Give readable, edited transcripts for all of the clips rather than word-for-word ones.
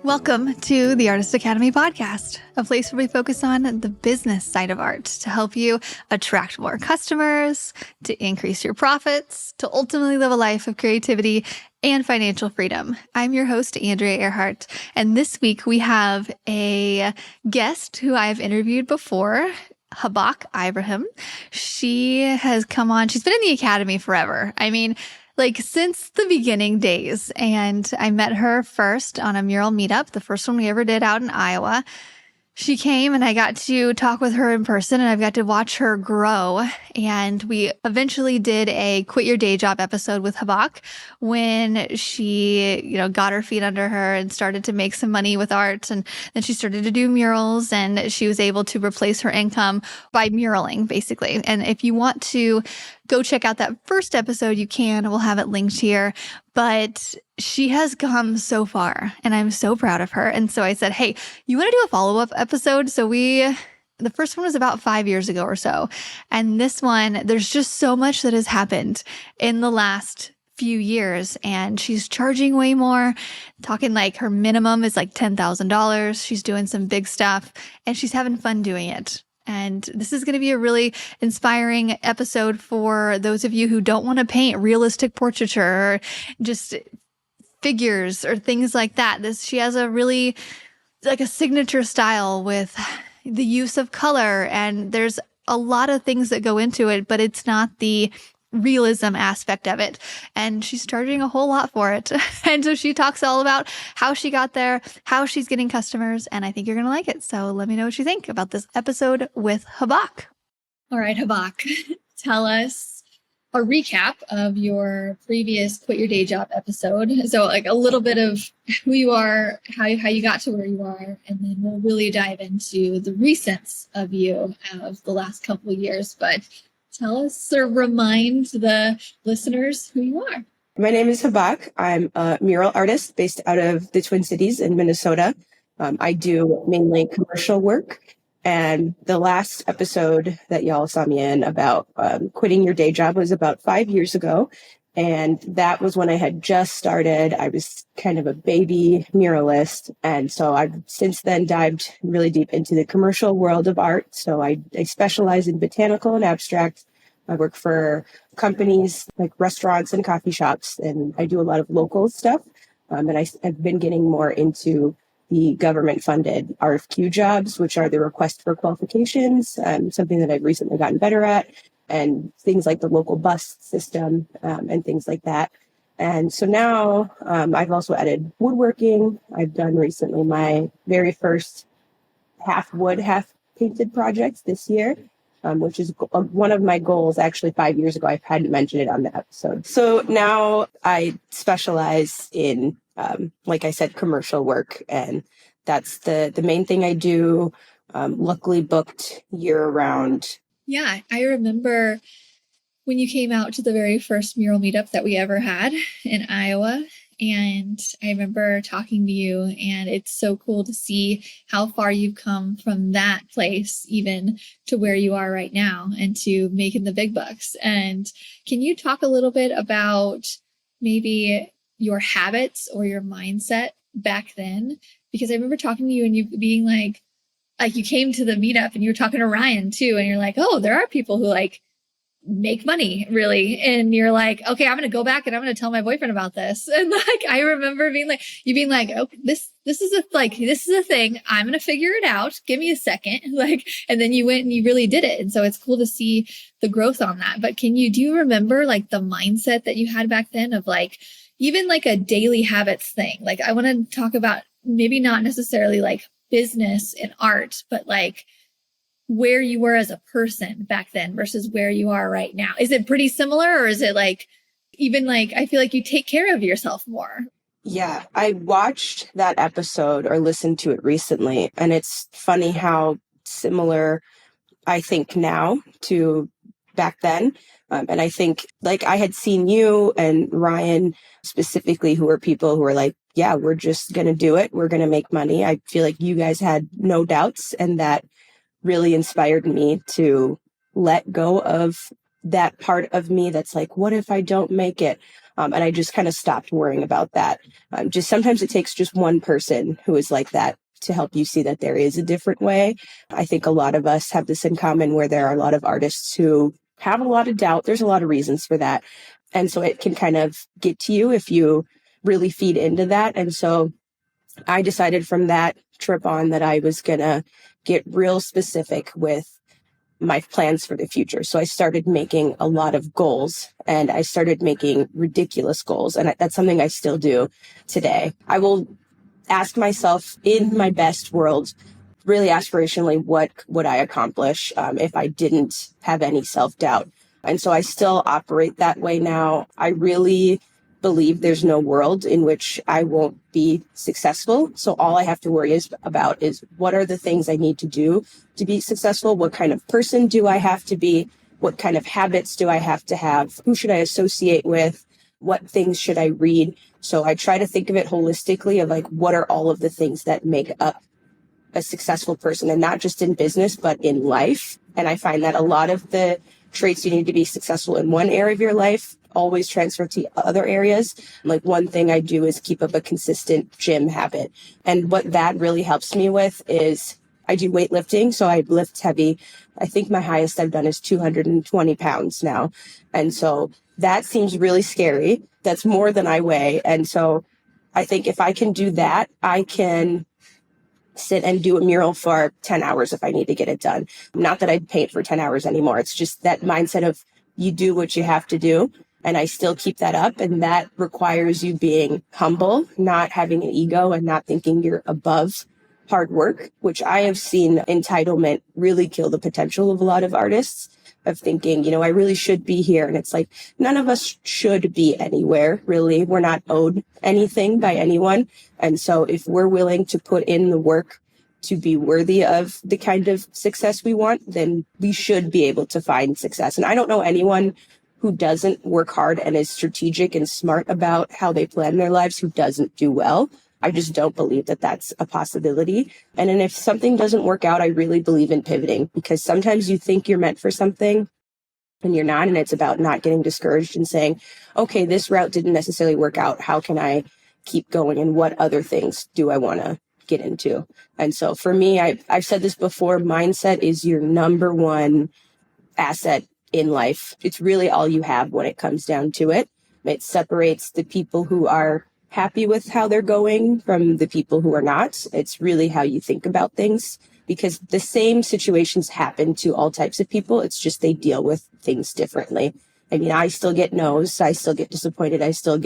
Welcome to the Artist Academy podcast, a place where we focus on the business side of art to help you attract more customers, to increase your profits, to ultimately live a life of creativity and financial freedom. I'm your host, Andrea Earhart, and this week we have a guest who I've interviewed before, Hibaaq Ibrahim. She has come on. She's been in the Academy forever. Since the beginning days. And I met her first on a mural meetup, the first one we ever did out in Iowa. She came and I got to talk with her in person and I've got to watch her grow. And we eventually did a Quit Your Day Job episode with Hibaaq when she, got her feet under her and started to make some money with art. And then she started to do murals and she was able to replace her income by muraling, basically. And if you want to go check out that first episode, you can. We'll have it linked here. But she has come so far and I'm so proud of her. And so I said, hey, you want to do a follow-up episode? So the first one was about 5 years ago or so. And this one, there's just so much that has happened in the last few years. And she's charging way more, talking like her minimum is like $10,000. She's doing some big stuff and she's having fun doing it. And this is going to be a really inspiring episode for those of you who don't want to paint realistic portraiture or just figures or things like that. She has a really like a signature style with the use of color, and there's a lot of things that go into it, but it's not the realism aspect of it. And she's charging a whole lot for it. And so she talks all about how she got there, how she's getting customers, and I think you're going to like it. So let me know what you think about this episode with Hibaaq. All right, Hibaaq, tell us a recap of your previous Quit Your Day Job episode. So like a little bit of who you are, how you got to where you are, and then we'll really dive into the recents of you of the last couple of years. But tell us or remind the listeners who you are. My name is Hibaaq. I'm a mural artist based out of the Twin Cities in Minnesota. I do mainly commercial work. And the last episode that y'all saw me in about quitting your day job was about 5 years ago. And that was when I had just started. I was kind of a baby muralist. And so I've since then dived really deep into the commercial world of art. So I specialize in botanical and abstract. I work for companies like restaurants and coffee shops, and I do a lot of local stuff. And I've been getting more into the government-funded RFQ jobs, which are the request for qualifications, something that I've recently gotten better at, and things like the local bus system and things like that. And so now I've also added woodworking. I've done recently my very first half wood, half painted projects this year, which is one of my goals actually 5 years ago. I hadn't mentioned it on the episode. So now I specialize in, like I said, commercial work. And that's the main thing I do. Luckily booked year round. Yeah, I remember when you came out to the very first mural meetup that we ever had in Iowa. And I remember talking to you, and it's so cool to see how far you've come from that place even to where you are right now and to making the big bucks. And can you talk a little bit about maybe your habits or your mindset back then? Because I remember talking to you and you being like you came to the meetup and you were talking to Ryan too, and you're like, oh, there are people who like make money really. And you're like, okay, I'm going to go back and I'm going to tell my boyfriend about this. And like, I remember being like, oh, this is a thing. I'm going to figure it out. Give me a second. And then you went and you really did it. And so it's cool to see the growth on that. But do you remember like the mindset that you had back then of like, even like a daily habits thing? Like I want to talk about maybe not necessarily like business and art, but like where you were as a person back then versus where you are right now. Is it pretty similar, or is it like, even like, I feel like you take care of yourself more? Yeah, I watched that episode or listened to it recently, and it's funny how similar I think now to back then. And I think like I had seen you and Ryan specifically, who were people who were like, yeah, we're just going to do it. We're going to make money. I feel like you guys had no doubts, and that really inspired me to let go of that part of me that's like, what if I don't make it? And I just kind of stopped worrying about that. Just sometimes it takes just one person who is like that to help you see that there is a different way. I think a lot of us have this in common where there are a lot of artists who have a lot of doubt. There's a lot of reasons for that. And so it can kind of get to you if you really feed into that. And so I decided from that trip on that I was going to get real specific with my plans for the future. So I started making a lot of goals, and I started making ridiculous goals. And that's something I still do today. I will ask myself, in my best world, really aspirationally, what would I accomplish if I didn't have any self-doubt? And so I still operate that way now. I really believe there's no world in which I won't be successful. So all I have to worry about is what are the things I need to do to be successful? What kind of person do I have to be? What kind of habits do I have to have? Who should I associate with? What things should I read? So I try to think of it holistically of like, what are all of the things that make up a successful person, and not just in business, but in life. And I find that a lot of the traits you need to be successful in one area of your life always transfer to other areas. Like one thing I do is keep up a consistent gym habit. And what that really helps me with is I do weightlifting. So I lift heavy. I think my highest I've done is 220 pounds now. And so that seems really scary. That's more than I weigh. And so I think if I can do that, I can sit and do a mural for 10 hours if I need to get it done. Not that I'd paint for 10 hours anymore. It's just that mindset of you do what you have to do. And I still keep that up. And that requires you being humble, not having an ego, and not thinking you're above hard work, which I have seen entitlement really kill the potential of a lot of artists, of thinking, I really should be here. And it's like, none of us should be anywhere, really. We're not owed anything by anyone. And so if we're willing to put in the work to be worthy of the kind of success we want, then we should be able to find success. And I don't know anyone who doesn't work hard and is strategic and smart about how they plan their lives who doesn't do well. I just don't believe that that's a possibility. And then if something doesn't work out, I really believe in pivoting, because sometimes you think you're meant for something and you're not. And it's about not getting discouraged and saying, okay, this route didn't necessarily work out. How can I keep going? And what other things do I want to get into? And so for me, I've said this before, mindset is your number one asset in life. It's really all you have when it comes down to it. It separates the people who are happy with how they're going from the people who are not. It's really how you think about things, because the same situations happen to all types of people. It's just they deal with things differently. I mean, I still get no's. I still get disappointed. I still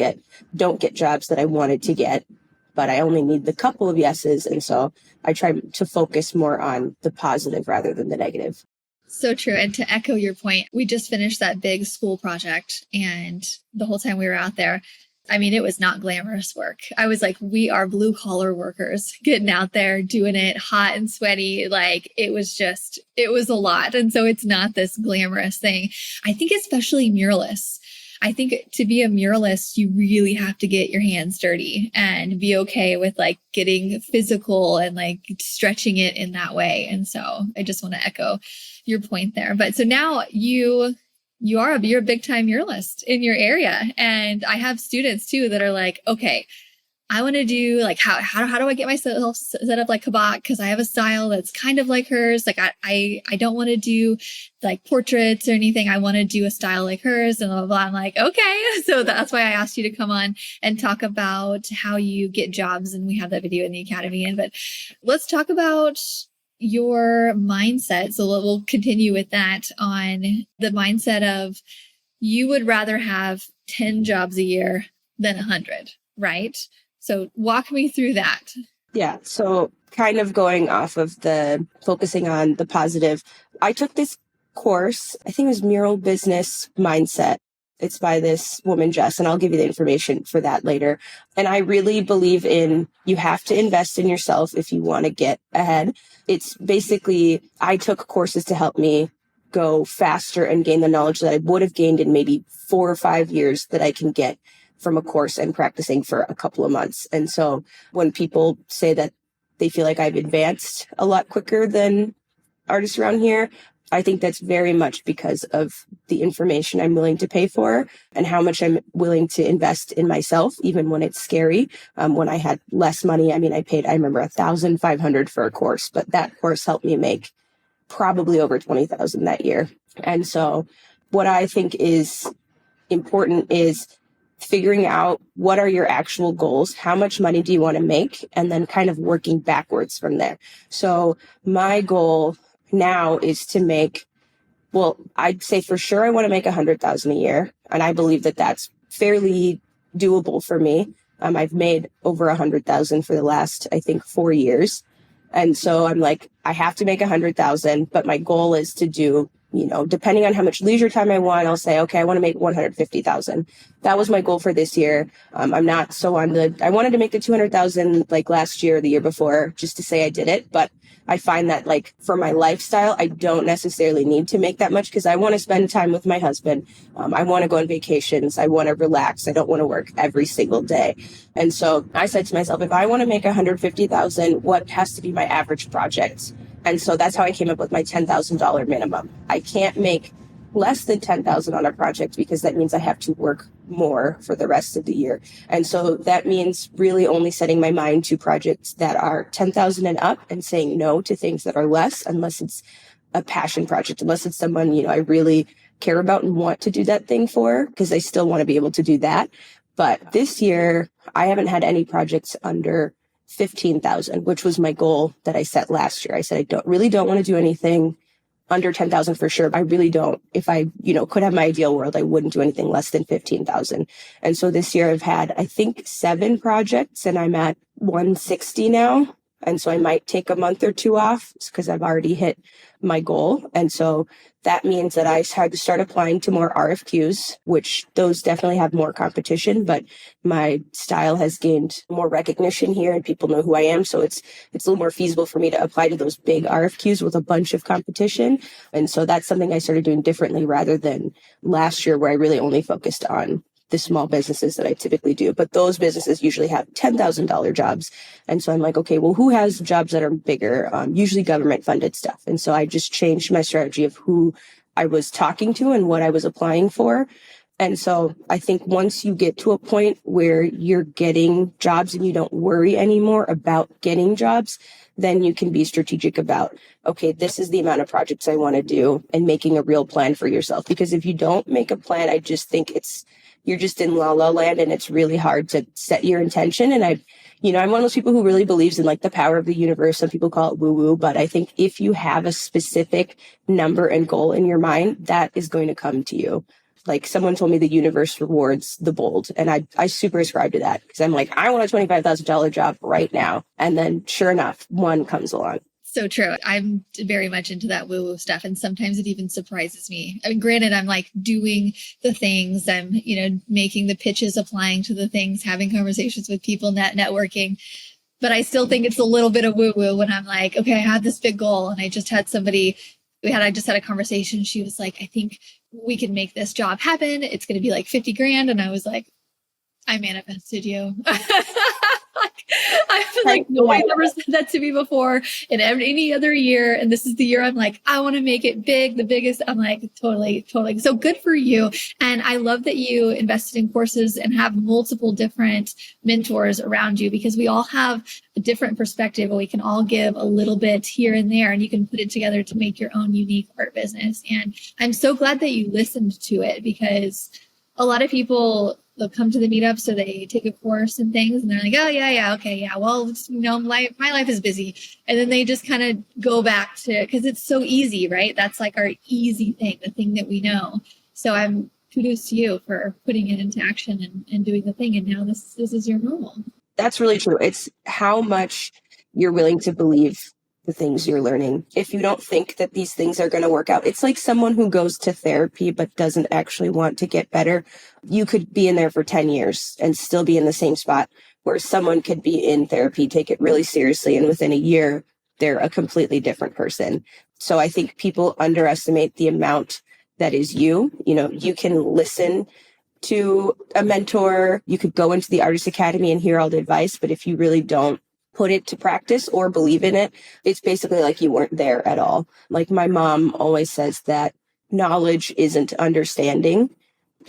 don't get jobs that I wanted to get, but I only need the couple of yeses. And so I try to focus more on the positive rather than the negative. So true. And to echo your point, we just finished that big school project, and the whole time we were out there, I mean, it was not glamorous work. I was like, we are blue collar workers getting out there, doing it hot and sweaty. Like it was a lot. And so it's not this glamorous thing. I think especially muralists. I think to be a muralist, you really have to get your hands dirty and be okay with like getting physical and like stretching it in that way. And so I just want to echo your point there. But so now you're a big time muralist in your area. And I have students too that are like, okay, I want to do like, how do I get myself set up like Hibaaq? Because I have a style that's kind of like hers. Like I don't want to do like portraits or anything. I want to do a style like hers and blah, blah, blah. I'm like, okay. So that's why I asked you to come on and talk about how you get jobs. And we have that video in the academy. But let's talk about your mindset. So we'll continue with that on the mindset of you would rather have 10 jobs a year than 100, right? So walk me through that. Yeah. So kind of going off of the focusing on the positive, I took this course, I think it was Mural Business Mindset. It's by this woman, Jess, and I'll give you the information for that later. And I really believe you have to invest in yourself if you want to get ahead. It's basically, I took courses to help me go faster and gain the knowledge that I would have gained in maybe 4 or 5 years that I can get from a course and practicing for a couple of months. And so when people say that they feel like I've advanced a lot quicker than artists around here, I think that's very much because of the information I'm willing to pay for and how much I'm willing to invest in myself, even when it's scary. When I had less money, I mean, I remember $1,500 for a course, but that course helped me make probably over 20,000 that year. And so what I think is important is figuring out what are your actual goals, how much money do you want to make, and then kind of working backwards from there. So my goal now is to make, well, I'd say for sure I want to make 100,000 a year. And I believe that that's fairly doable for me. I've made over 100,000 for the last, I think, 4 years. And so I'm like, I have to make 100,000, but my goal is to do, depending on how much leisure time I want, I'll say, okay, I want to make 150,000. That was my goal for this year. I'm not so I wanted to make the 200,000 like last year or the year before, just to say I did it. But I find that like for my lifestyle, I don't necessarily need to make that much because I want to spend time with my husband. I want to go on vacations. I want to relax. I don't want to work every single day. And so I said to myself, if I want to make 150,000, what has to be my average project? And so that's how I came up with my $10,000 minimum. I can't make less than 10,000 on a project because that means I have to work more for the rest of the year. And so that means really only setting my mind to projects that are 10,000 and up and saying no to things that are less, unless it's a passion project, unless it's someone, I really care about and want to do that thing for, because I still want to be able to do that. But this year, I haven't had any projects under 15,000, which was my goal that I set last year. I said, I don't want to do anything under 10,000 for sure. I really don't. If I, could have my ideal world, I wouldn't do anything less than 15,000. And so this year I've had, I think 7 projects and I'm at 160 now. And so I might take a month or 2 off because I've already hit my goal. And so that means that I had to start applying to more RFQs, which those definitely have more competition, but my style has gained more recognition here and people know who I am. So it's a little more feasible for me to apply to those big RFQs with a bunch of competition. And so that's something I started doing differently rather than last year where I really only focused on the small businesses that I typically do. But those businesses usually have $10,000 jobs. And so I'm like, okay, well, who has jobs that are bigger? Usually government funded stuff. And so I just changed my strategy of who I was talking to and what I was applying for. And so I think once you get to a point where you're getting jobs and you don't worry anymore about getting jobs, then you can be strategic about, okay, this is the amount of projects I want to do and making a real plan for yourself. Because if you don't make a plan, I just think you're just in la la land and it's really hard to set your intention. And I'm one of those people who really believes in like the power of the universe. Some people call it woo woo, but I think if you have a specific number and goal in your mind, that is going to come to you. Like someone told me the universe rewards the bold. And I super ascribe to that because I'm like, I want a $25,000 job right now. And then sure enough, one comes along. So true. I'm very much into that woo-woo stuff. And sometimes it even surprises me. I mean, granted, I'm like doing the things, I'm, making the pitches, applying to the things, having conversations with people, networking. But I still think it's a little bit of woo-woo when I'm like, okay, I had this big goal. And I just had I just had a conversation. She was like, I think we can make this job happen. It's going to be like 50 grand. And I was like, I manifested you. I was like, no one ever said that to me before in any other year. And this is the year I'm like, I want to make it big, the biggest. I'm like, totally. So good for you. And I love that you invested in courses and have multiple different mentors around you because we all have a different perspective and we can all give a little bit here and there and you can put it together to make your own unique art business. And I'm so glad that you listened to it because a lot of people, they'll come to the meetup, so they take a course and things, and they're like, oh, yeah, okay, yeah, well, my life is busy. And then they just kind of go back to, because it's so easy, right? That's like our easy thing, the thing that we know. So I'm kudos to you for putting it into action and doing the thing. And now this is your normal. That's really true. It's how much you're willing to believe the things you're learning. If you don't think that these things are going to work out, it's like someone who goes to therapy but doesn't actually want to get better. You could be in there for 10 years and still be in the same spot, where someone could be in therapy, take it really seriously, and within a year, they're a completely different person. So I think people underestimate the amount that is you. You can listen to a mentor, you could go into the Artist Academy and hear all the advice, but if you really don't put it to practice or believe in it, it's basically like you weren't there at all. Like my mom always says that knowledge isn't understanding.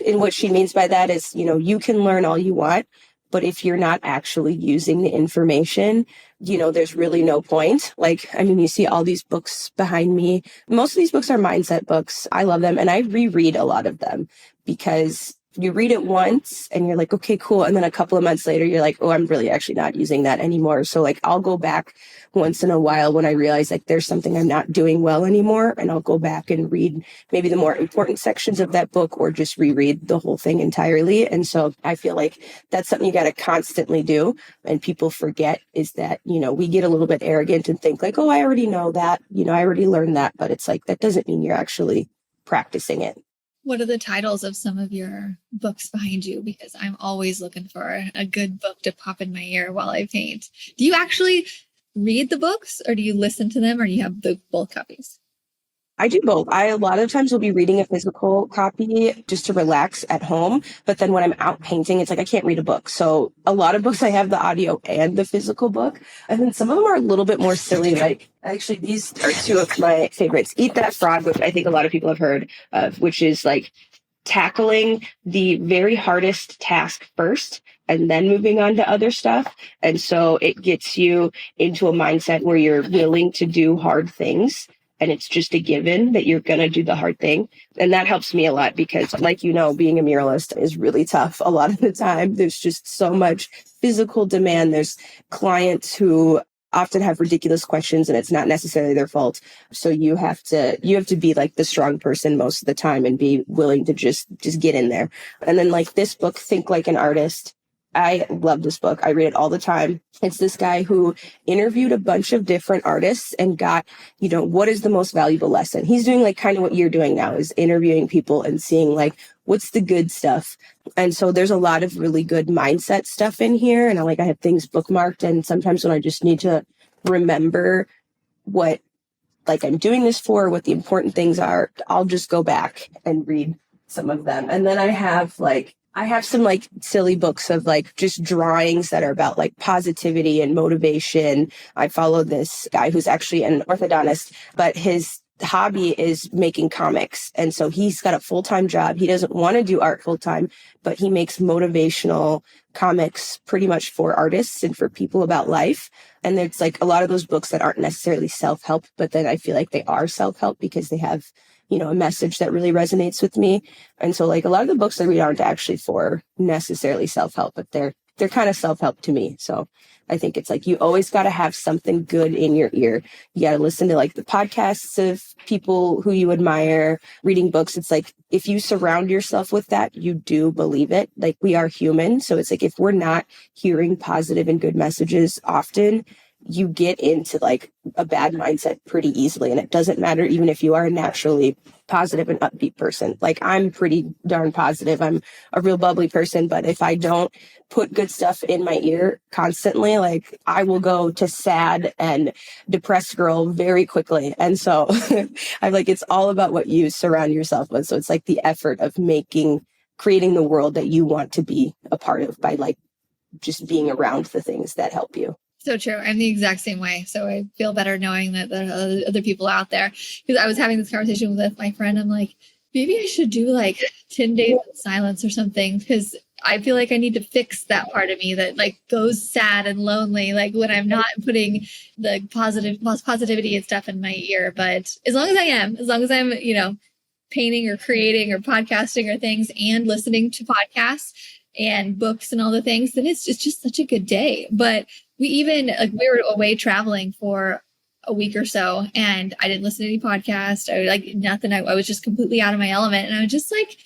And what she means by that is, you can learn all you want, but if you're not actually using the information, there's really no point. Like, I mean, you see all these books behind me. Most of these books are mindset books. I love them. And I reread a lot of them because you read it once and you're like, okay, cool. And then a couple of months later, you're like, oh, I'm really actually not using that anymore. So like, I'll go back once in a while when I realize like there's something I'm not doing well anymore. And I'll go back and read maybe the more important sections of that book or just reread the whole thing entirely. And so I feel like that's something you got to constantly do. And people forget is that, we get a little bit arrogant and think like, oh, I already know that, I already learned that. But it's like, that doesn't mean you're actually practicing it. What are the titles of some of your books behind you? Because I'm always looking for a good book to pop in my ear while I paint. Do you actually read the books or do you listen to them or do you have both copies? I do both. I a lot of times will be reading a physical copy just to relax at home. But then when I'm out painting, it's like I can't read a book. So a lot of books I have the audio and the physical book. And then some of them are a little bit more silly. Like actually, these are two of my favorites. Eat That Frog, which I think a lot of people have heard of, which is like tackling the very hardest task first and then moving on to other stuff. And so it gets you into a mindset where you're willing to do hard things. And it's just a given that you're going to do the hard thing. And that helps me a lot because, like, being a muralist is really tough a lot of the time. There's just so much physical demand. There's clients who often have ridiculous questions and it's not necessarily their fault. So you have to be like the strong person most of the time and be willing to just get in there. And then like this book, Think Like an Artist. I love this book. I read it all the time. It's this guy who interviewed a bunch of different artists and got, what is the most valuable lesson? He's doing like kind of what you're doing now is interviewing people and seeing like, what's the good stuff? And so there's a lot of really good mindset stuff in here. And I have things bookmarked. And sometimes when I just need to remember what like I'm doing this for, what the important things are, I'll just go back and read some of them. And then I have some like silly books of like just drawings that are about like positivity and motivation. I follow this guy who's actually an orthodontist, but his hobby is making comics. And so he's got a full-time job. He doesn't want to do art full-time, but he makes motivational comics pretty much for artists and for people about life. And there's like a lot of those books that aren't necessarily self-help, but then I feel like they are self-help because they have a message that really resonates with me. And so like a lot of the books I read aren't actually for necessarily self-help, but they're kind of self-help to me. So I think it's like you always got to have something good in your ear. You got to listen to like the podcasts of people who you admire, reading books. It's like if you surround yourself with that, you do believe it. Like we are human. So it's like if we're not hearing positive and good messages often, you get into like a bad mindset pretty easily. And it doesn't matter even if you are a naturally positive and upbeat person. Like I'm pretty darn positive. I'm a real bubbly person, but if I don't put good stuff in my ear constantly, like I will go to sad and depressed girl very quickly. And so I'm like, it's all about what you surround yourself with. So it's like the effort of creating the world that you want to be a part of by like just being around the things that help you. So true. I'm the exact same way. So I feel better knowing that there are other people out there. Because I was having this conversation with my friend. I'm like, maybe I should do like 10 days of silence or something. Because I feel like I need to fix that part of me that like goes sad and lonely, like when I'm not putting the positivity and stuff in my ear. But as long as I'm, painting or creating or podcasting or things and listening to podcasts and books and all the things, then it's just such a good day. But we were away traveling for a week or so and I didn't listen to any podcast. I like nothing. I was just completely out of my element. And I was just like,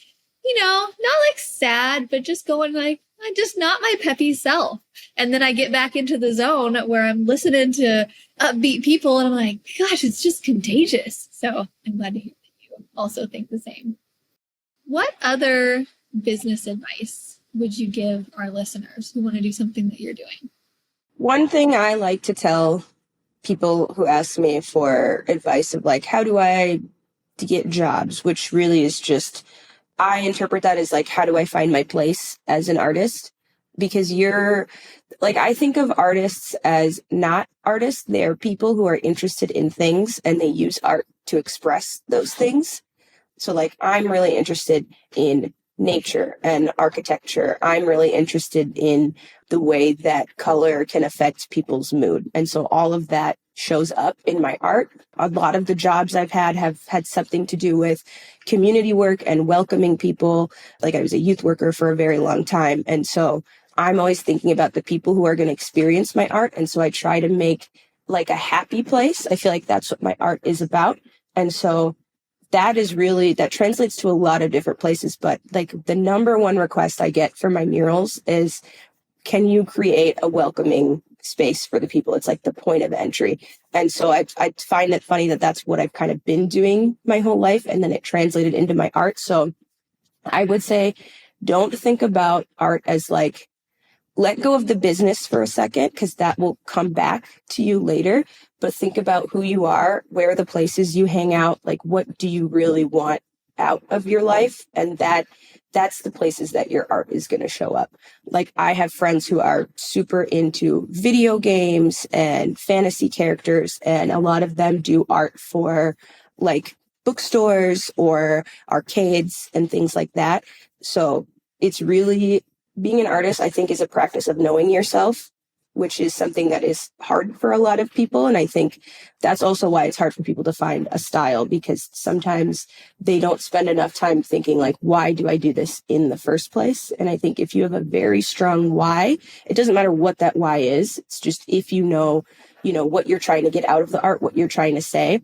not like sad, but just going like, I'm just not my peppy self. And then I get back into the zone where I'm listening to upbeat people and I'm like, gosh, it's just contagious. So I'm glad to hear that you also think the same. What other business advice would you give our listeners who want to do something that you're doing? One thing I like to tell people who ask me for advice of like, how do I get jobs, which really is just, I interpret that as like, how do I find my place as an artist? because you're like, I think of artists as not artists. They're people who are interested in things and they use art to express those things. So like, I'm really interested in nature and architecture. I'm really interested in the way that color can affect people's mood. And so all of that shows up in my art. A lot of the jobs I've had have had something to do with community work and welcoming people. Like, I was a youth worker for a very long time. And so I'm always thinking about the people who are going to experience my art. And so I try to make like a happy place. I feel like that's what my art is about. And so that translates to a lot of different places. But like, the number one request I get for my murals is, can you create a welcoming space for the people? It's like the point of entry. And so I find it funny that that's what I've kind of been doing my whole life. And then it translated into my art. So I would say, don't think about art as like, let go of the business for a second, because that will come back to you later. But think about who you are, where are the places you hang out, like, what do you really want out of your life? And that's the places that your art is going to show up. Like, I have friends who are super into video games and fantasy characters, and a lot of them do art for like bookstores or arcades and things like that. So it's really, being an artist, I think, is a practice of knowing yourself, which is something that is hard for a lot of people. And I think that's also why it's hard for people to find a style, because sometimes they don't spend enough time thinking like, why do I do this in the first place? And I think if you have a very strong why, it doesn't matter what that why is. It's just, if you know what you're trying to get out of the art, what you're trying to say.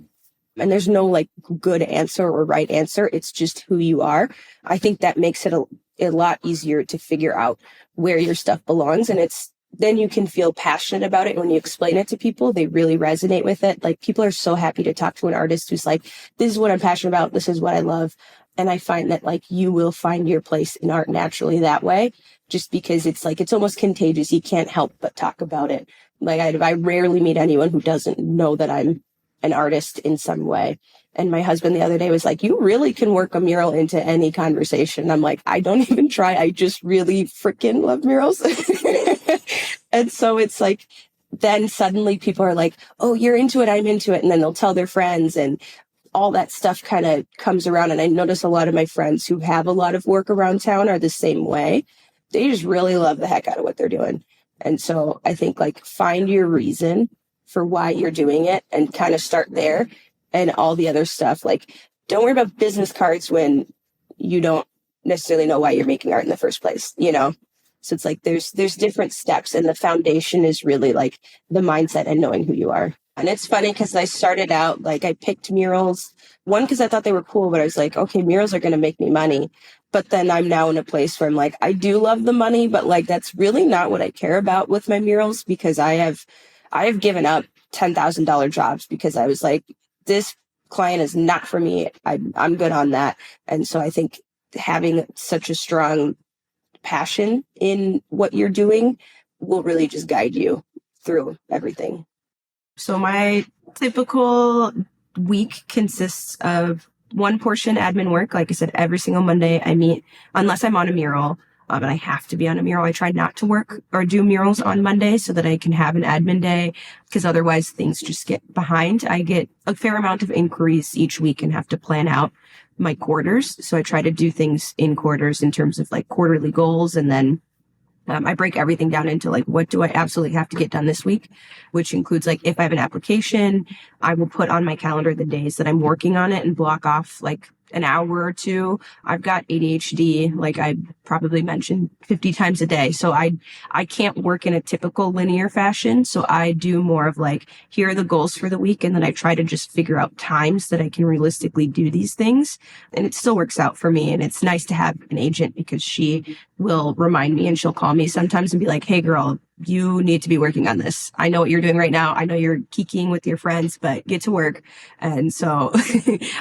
And there's no like good answer or right answer. It's just who you are. I think that makes it a lot easier to figure out where your stuff belongs. And then you can feel passionate about it. When you explain it to people, they really resonate with it. Like, people are so happy to talk to an artist who's like, this is what I'm passionate about. This is what I love. And I find that like, you will find your place in art naturally that way, just because it's like, it's almost contagious. You can't help but talk about it. Like, I rarely meet anyone who doesn't know that I'm an artist in some way. And my husband the other day was like, you really can work a mural into any conversation. I'm like, I don't even try. I just really freaking love murals. And so it's like, then suddenly people are like, oh, you're into it, I'm into it. And then they'll tell their friends, and all that stuff kind of comes around. And I notice a lot of my friends who have a lot of work around town are the same way. They just really love the heck out of what they're doing. And so I think like, find your reason for why you're doing it and kind of start there. And all the other stuff, like, don't worry about business cards when you don't necessarily know why you're making art in the first place, So it's like, there's different steps, and the foundation is really like the mindset and knowing who you are. And it's funny because I started out, like, I picked murals, one, because I thought they were cool, but I was like, okay, murals are going to make me money. But then I'm now in a place where I'm like, I do love the money, but like, that's really not what I care about with my murals, because I have given up $10,000 jobs because I was like, this client is not for me. I'm good on that. And so I think having such a strong passion in what you're doing will really just guide you through everything. So my typical week consists of one portion admin work. Like I said, every single Monday I meet, unless I'm on a mural. And I have to be on a mural. I try not to work or do murals on Monday so that I can have an admin day, because otherwise things just get behind. I get a fair amount of inquiries each week and have to plan out my quarters. So I try to do things in quarters in terms of like quarterly goals. And then I break everything down into like, what do I absolutely have to get done this week, which includes like, if I have an application, I will put on my calendar the days that I'm working on it and block off like an hour or two. I've got ADHD, like I probably mentioned 50 times a day. So I can't work in a typical linear fashion. So I do more of like, here are the goals for the week. And then I try to just figure out times that I can realistically do these things. And it still works out for me. And it's nice to have an agent, because she will remind me, and she'll call me sometimes and be like, hey girl, you need to be working on this. I know what you're doing right now. I know you're kikiing with your friends, but get to work. And so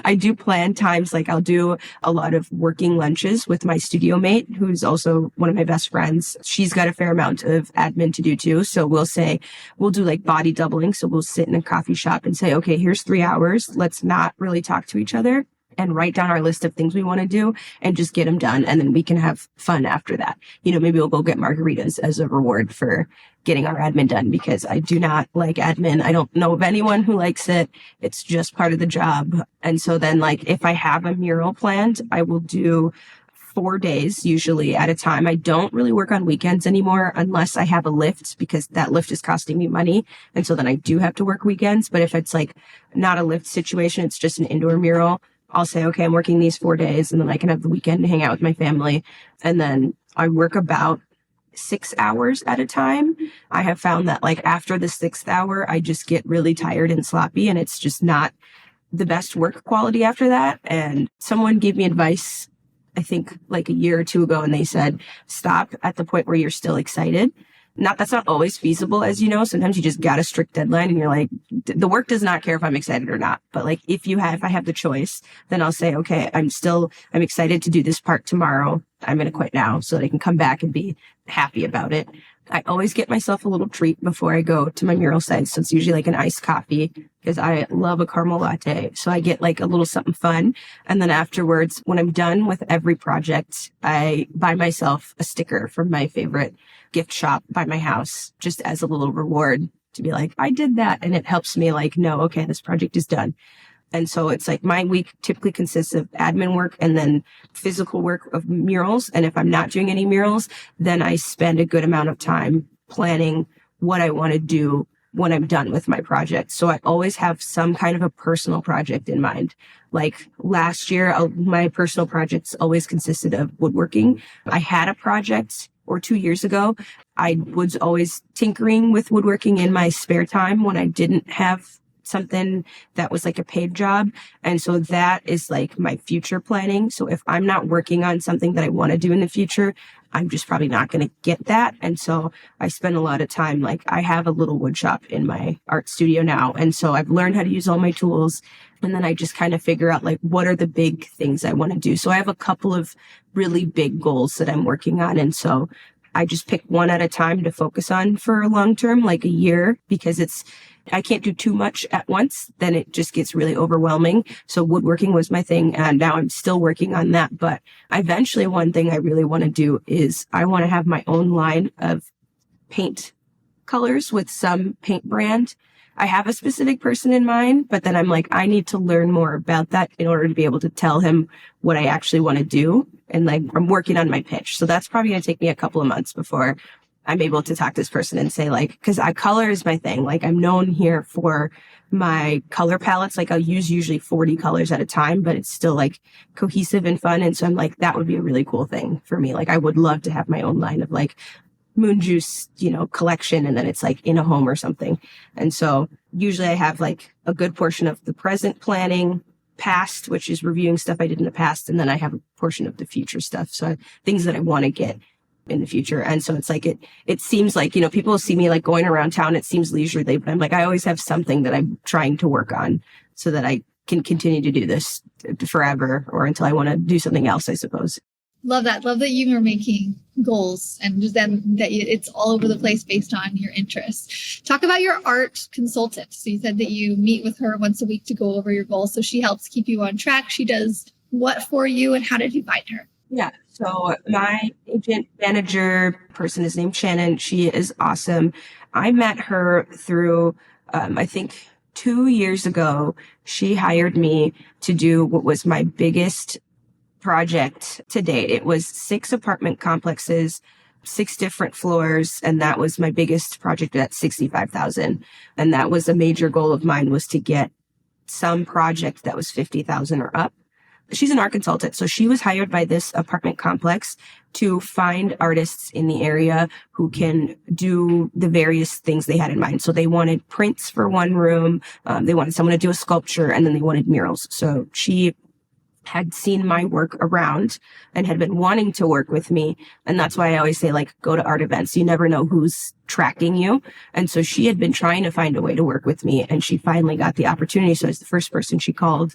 I do plan times. Like, I'll do a lot of working lunches with my studio mate, who's also one of my best friends. She's got a fair amount of admin to do too. So we'll do like body doubling. So we'll sit in a coffee shop and say, okay, here's 3 hours. Let's not really talk to each other. and write down our list of things we want to do and just get them done. And then we can have fun after that. Maybe we'll go get margaritas as a reward for getting our admin done, because I do not like admin. I don't know of anyone who likes it. It's just part of the job. And so then like if I have a mural planned, I will do 4 days usually at a time. I don't really work on weekends anymore unless I have a lift, because that lift is costing me money. And so then I do have to work weekends. But if it's like not a lift situation, it's just an indoor mural, I'll say, okay, I'm working these 4 days, and then I can have the weekend to hang out with my family. And then I work about 6 hours at a time. I have found that like after the 6th hour, I just get really tired and sloppy, and it's just not the best work quality after that. And someone gave me advice, I think like a year or two ago, and they said, stop at the point where you're still excited. That's not always feasible, as you know. Sometimes you just got a strict deadline and you're like, the work does not care if I'm excited or not. But like, if I have the choice, then I'll say, okay, I'm excited to do this part tomorrow. I'm going to quit now so that I can come back and be happy about it. I always get myself a little treat before I go to my mural site. So it's usually like an iced coffee, because I love a caramel latte. So I get like a little something fun. And then afterwards, when I'm done with every project, I buy myself a sticker from my favorite gift shop by my house, just as a little reward to be like, I did that. And it helps me like, know, okay, this project is done. And so it's like my week typically consists of admin work and then physical work of murals. And if I'm not doing any murals, then I spend a good amount of time planning what I want to do when I'm done with my project. So I always have some kind of a personal project in mind. Like last year, my personal projects always consisted of woodworking. I had a project, or 2 years ago, I was always tinkering with woodworking in my spare time when I didn't have something that was like a paid job. And so that is like my future planning. So if I'm not working on something that I want to do in the future, I'm just probably not going to get that. And so I spend a lot of time, like I have a little wood shop in my art studio now. And so I've learned how to use all my tools. And then I just kind of figure out like, what are the big things I want to do? So I have a couple of really big goals that I'm working on. And so I just pick one at a time to focus on for a long term, like a year, because I can't do too much at once. Then it just gets really overwhelming. So woodworking was my thing. And now I'm still working on that. But eventually one thing I really want to do is I want to have my own line of paint colors with some paint brand. I have a specific person in mind, but then I'm like, I need to learn more about that in order to be able to tell him what I actually want to do. And like, I'm working on my pitch. So that's probably going to take me a couple of months before I'm able to talk to this person and say like, cause color is my thing. Like I'm known here for my color palettes. Like I'll use usually 40 colors at a time, but it's still like cohesive and fun. And so I'm like, that would be a really cool thing for me. Like I would love to have my own line of like moon juice, collection. And then it's like in a home or something. And so usually I have like a good portion of the present planning, past, which is reviewing stuff I did in the past. And then I have a portion of the future stuff. So things that I want to get in the future. And so it's like, it seems like, people see me like going around town. It seems leisurely, but I'm like, I always have something that I'm trying to work on so that I can continue to do this forever or until I want to do something else, I suppose. Love that. Love that you are making goals and just then that it's all over the place based on your interests. Talk about your art consultant. So you said that you meet with her once a week to go over your goals. So she helps keep you on track. She does what for you, and how did you find her? Yeah. So my agent manager person is named Shannon. She is awesome. I met her through, I think 2 years ago, she hired me to do what was my biggest project to date. It was 6 apartment complexes, 6 different floors. And that was my biggest project at $65,000. And that was a major goal of mine, was to get some project that was $50,000 or up. She's an art consultant. So she was hired by this apartment complex to find artists in the area who can do the various things they had in mind. So they wanted prints for one room. They wanted someone to do a sculpture, and then they wanted murals. So she had seen my work around and had been wanting to work with me. And that's why I always say, like, go to art events. You never know who's tracking you. And so she had been trying to find a way to work with me, and she finally got the opportunity. So I was the first person she called.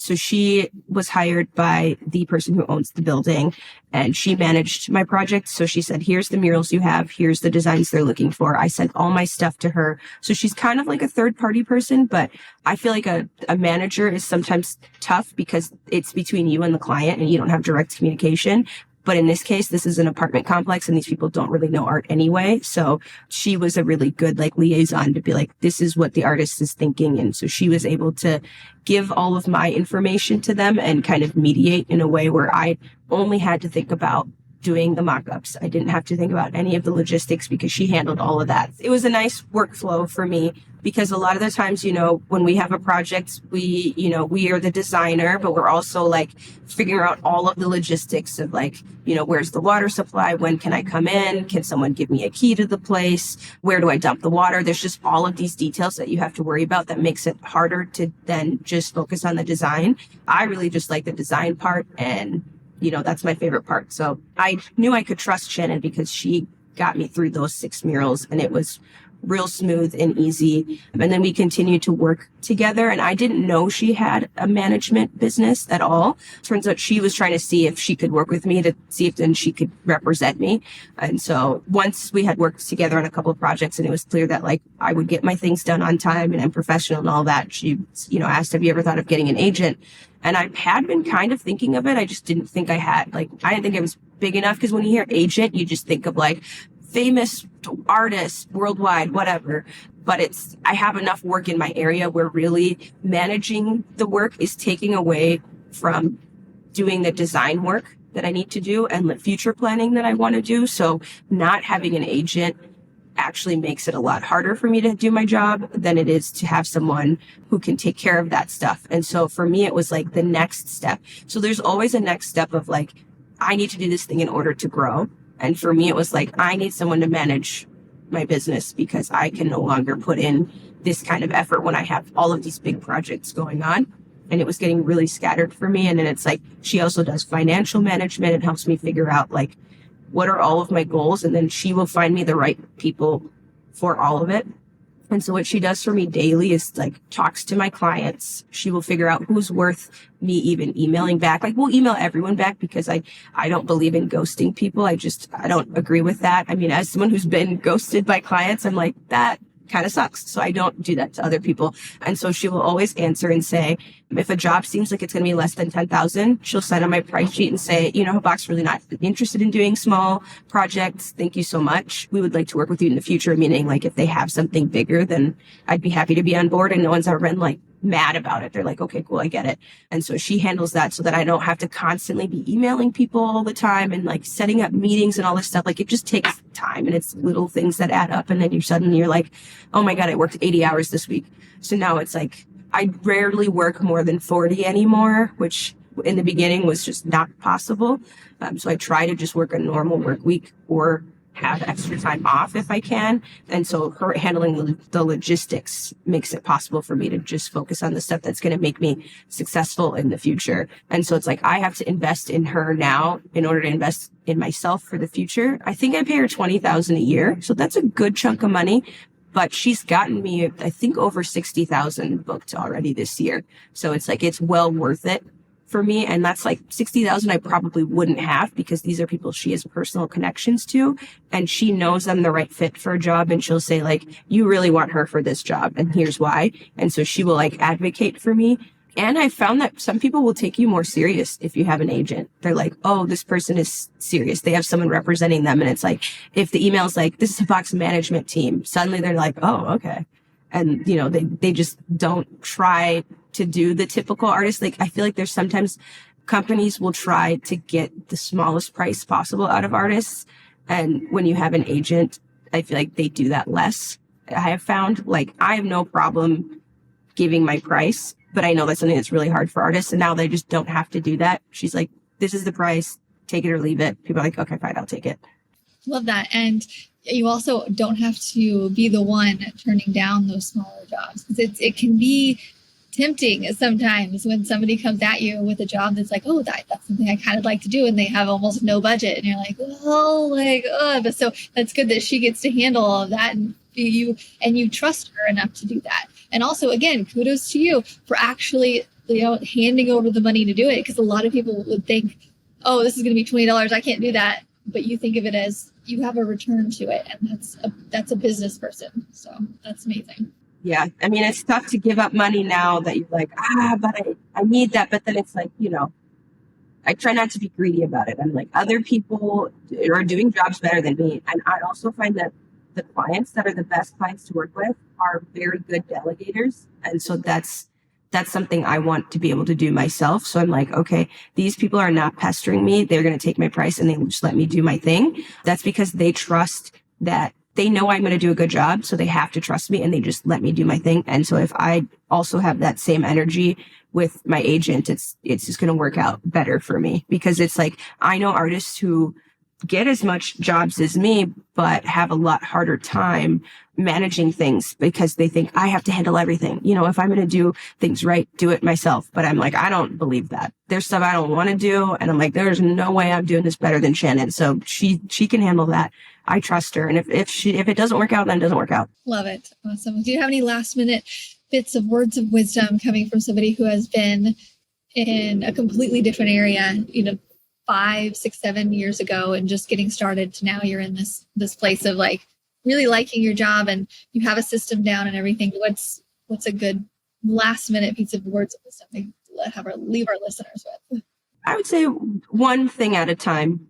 So she was hired by the person who owns the building, and she managed my project. So she said, here's the murals you have. Here's the designs they're looking for. I sent all my stuff to her. So she's kind of like a third party person, but I feel like a manager is sometimes tough because it's between you and the client and you don't have direct communication. But in this case, this is an apartment complex and these people don't really know art anyway. So she was a really good like liaison to be like, this is what the artist is thinking. And so she was able to give all of my information to them and kind of mediate in a way where I only had to think about doing the mock-ups. I didn't have to think about any of the logistics because she handled all of that. It was a nice workflow for me because a lot of the times, when we have a project, we are the designer, but we're also like figuring out all of the logistics of like, where's the water supply? When can I come in? Can someone give me a key to the place? Where do I dump the water? There's just all of these details that you have to worry about that makes it harder to then just focus on the design. I really just like the design part, and that's my favorite part. So I knew I could trust Shannon because she got me through those 6 murals and it was real smooth and easy. And then we continued to work together, and I didn't know she had a management business at all. Turns out she was trying to see if she could work with me to see if then she could represent me. And so once we had worked together on a couple of projects and it was clear that like I would get my things done on time and I'm professional and all that, she, asked, have you ever thought of getting an agent? And I had been kind of thinking of it. I just didn't think I had, I didn't think it was big enough, because when you hear agent, you just think of like famous artists worldwide, whatever. But I have enough work in my area where really managing the work is taking away from doing the design work that I need to do and the future planning that I want to do. So not having an agent actually makes it a lot harder for me to do my job than it is to have someone who can take care of that stuff. And so for me, it was like the next step. So there's always a next step of like, I need to do this thing in order to grow. And for me, it was like, I need someone to manage my business because I can no longer put in this kind of effort when I have all of these big projects going on. And it was getting really scattered for me. And then it's like, she also does financial management and helps me figure out like, what are all of my goals? And then she will find me the right people for all of it. And so what she does for me daily is like talks to my clients. She will figure out who's worth me even emailing back. Like we'll email everyone back because I don't believe in ghosting people. I don't agree with that. I mean, as someone who's been ghosted by clients, I'm like, that kind of sucks. So I don't do that to other people. And so she will always answer and say, if a job seems like it's going to be less than 10,000, she'll send on my price sheet and say, Hibaaq's really not interested in doing small projects. Thank you so much. We would like to work with you in the future. Meaning like if they have something bigger, then I'd be happy to be on board. And no one's ever been like mad about it. They're like, okay, cool. I get it. And so she handles that so that I don't have to constantly be emailing people all the time and like setting up meetings and all this stuff. Like it just takes time and it's little things that add up. And then you're like, oh my God, I worked 80 hours this week. So now it's like, I rarely work more than 40 anymore, which in the beginning was just not possible. So I try to just work a normal work week or have extra time off if I can. And so her handling the logistics makes it possible for me to just focus on the stuff that's going to make me successful in the future. And so it's like, I have to invest in her now in order to invest in myself for the future. I think I pay her $20,000 a year. So that's a good chunk of money. But she's gotten me, I think, over 60,000 booked already this year. So it's like, it's well worth it for me. And that's like 60,000 I probably wouldn't have because these are people she has personal connections to and she knows I'm the right fit for a job. And she'll say like, you really want her for this job and here's why. And so she will like advocate for me. And I found that some people will take you more serious if you have an agent. They're like, oh, this person is serious. They have someone representing them. And it's like, if the email is like, this is Hibaaq's management team, suddenly they're like, oh, okay. And, they just don't try to do the typical artist. Like, I feel like there's sometimes companies will try to get the smallest price possible out of artists. And when you have an agent, I feel like they do that less. I have found like, I have no problem giving my price, but I know that's something that's really hard for artists. And now they just don't have to do that. She's like, this is the price, take it or leave it. People are like, okay, fine, I'll take it. Love that. And you also don't have to be the one turning down those smaller jobs. It can be tempting sometimes when somebody comes at you with a job that's like, oh, that's something I kind of like to do. And they have almost no budget. And you're like, but so that's good that she gets to handle all of that. And you trust her enough to do that. And also, again, kudos to you for actually handing over the money to do it. Because a lot of people would think, oh, this is going to be $20. I can't do that. But you think of it as you have a return to it. And that's a business person. So that's amazing. Yeah. I mean, it's tough to give up money now that you're like, but I need that. But then it's like, I try not to be greedy about it. I'm like, other people are doing jobs better than me. And I also find that the clients that are the best clients to work with are very good delegators. And so that's something I want to be able to do myself. So I'm like, okay, these people are not pestering me. They're going to take my price and they just let me do my thing. That's because they trust that they know I'm going to do a good job. So they have to trust me and they just let me do my thing. And so if I also have that same energy with my agent, it's just going to work out better for me, because it's like, I know artists who get as much jobs as me, but have a lot harder time managing things because they think I have to handle everything. If I'm going to do things right, do it myself. But I'm like, I don't believe that. There's stuff I don't want to do. And I'm like, there's no way I'm doing this better than Shannon. So she can handle that. I trust her. And if it doesn't work out, then it doesn't work out. Love it. Awesome. Do you have any last minute bits of words of wisdom coming from somebody who has been in a completely different area, 5, 6, 7 years ago, and just getting started to now you're in this place of like really liking your job and you have a system down and everything? What's a good last minute piece of words of wisdom to leave our listeners with? I would say one thing at a time.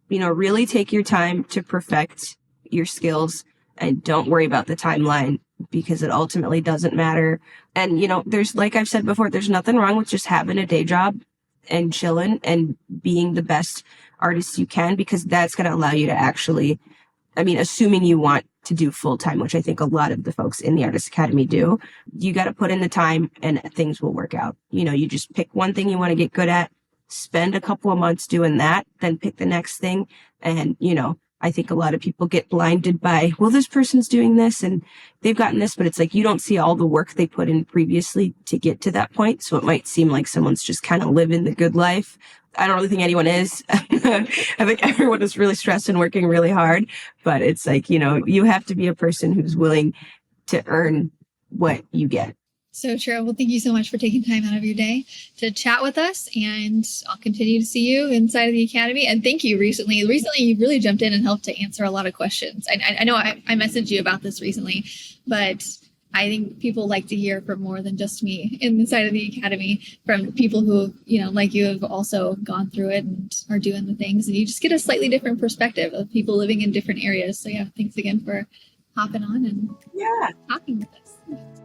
Really take your time to perfect your skills and don't worry about the timeline, because it ultimately doesn't matter. And, there's, like I've said before, there's nothing wrong with just having a day job and chilling and being the best artist you can, because that's going to allow you to actually, assuming you want to do full time, which I think a lot of the folks in the Artist Academy do, you got to put in the time and things will work out. You just pick one thing you want to get good at, spend a couple of months doing that, then pick the next thing. And, I think a lot of people get blinded by, well, this person's doing this and they've gotten this, but it's like, you don't see all the work they put in previously to get to that point. So it might seem like someone's just kind of living the good life. I don't really think anyone is. I think everyone is really stressed and working really hard, but it's like, you have to be a person who's willing to earn what you get. So true. Well, thank you so much for taking time out of your day to chat with us, and I'll continue to see you inside of the Academy. And thank you recently you really jumped in and helped to answer a lot of questions. I know I messaged you about this recently, but I think people like to hear from more than just me inside of the Academy, from people who, like you, have also gone through it and are doing the things, and you just get a slightly different perspective of people living in different areas. So yeah, thanks again for hopping on and talking with us.